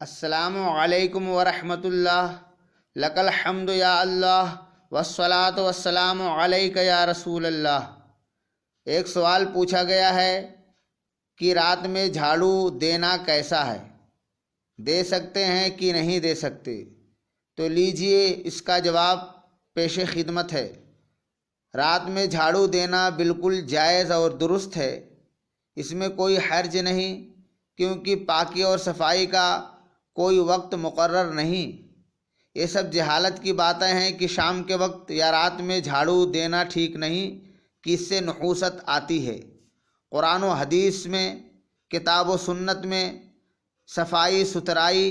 السلام علیکم ورحمۃ اللہ، لک الحمد یا اللہ والصلاۃ والسلام علیک یا رسول اللہ۔ ایک سوال پوچھا گیا ہے کہ رات میں جھاڑو دینا کیسا ہے، دے سکتے ہیں کہ نہیں دے سکتے؟ تو لیجئے اس کا جواب پیش خدمت ہے۔ رات میں جھاڑو دینا بالکل جائز اور درست ہے، اس میں کوئی حرج نہیں، کیونکہ پاکی اور صفائی کا کوئی وقت مقرر نہیں۔ یہ سب جہالت کی باتیں ہیں کہ شام کے وقت یا رات میں جھاڑو دینا ٹھیک نہیں، کہ اس سے نحوست آتی ہے۔ قرآن و حدیث میں، کتاب و سنت میں صفائی ستھرائی،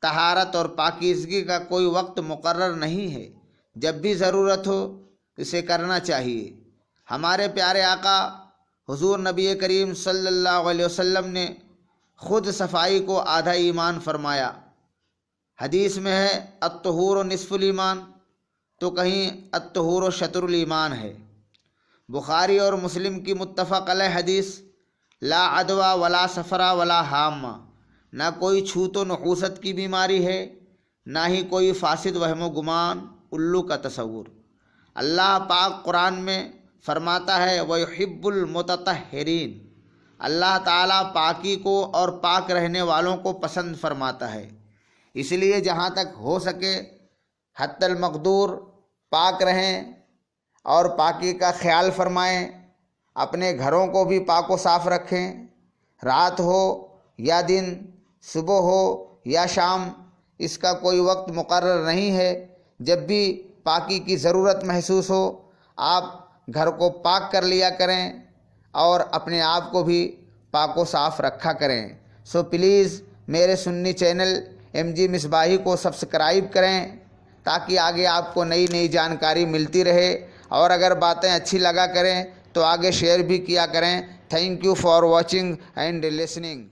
طہارت اور پاکیزگی کا کوئی وقت مقرر نہیں ہے، جب بھی ضرورت ہو اسے کرنا چاہیے۔ ہمارے پیارے آقا حضور نبی کریم صلی اللہ علیہ وسلم نے خود صفائی کو آدھا ایمان فرمایا۔ حدیث میں ہے الطہور نصف الایمان، تو کہیں الطہور شطر الایمان ہے۔ بخاری اور مسلم کی متفق علیہ حدیث، لا عدوی ولا صفرا ولا حامہ، نہ کوئی چھوت و نحوست کی بیماری ہے، نہ ہی کوئی فاسد وہم و گمان، الو کا تصور۔ اللہ پاک قرآن میں فرماتا ہے وَيُحِبُّ الْمُتَطَهِّرِينَ، اللہ تعالیٰ پاکی کو اور پاک رہنے والوں کو پسند فرماتا ہے۔ اس لیے جہاں تک ہو سکے حتی المقدور پاک رہیں اور پاکی کا خیال فرمائیں، اپنے گھروں کو بھی پاک و صاف رکھیں۔ رات ہو یا دن، صبح ہو یا شام، اس کا کوئی وقت مقرر نہیں ہے۔ جب بھی پاکی کی ضرورت محسوس ہو، آپ گھر کو پاک کر لیا کریں اور اپنے آپ کو بھی پاک و صاف رکھا کریں۔ سو پلیز میرے سنی چینل MG مصباحی کو سبسکرائب کریں، تاکہ آگے آپ کو نئی نئی جانکاری ملتی رہے، اور اگر باتیں اچھی لگا کریں تو آگے شیئر بھی کیا کریں۔ Thank you for watching and listening.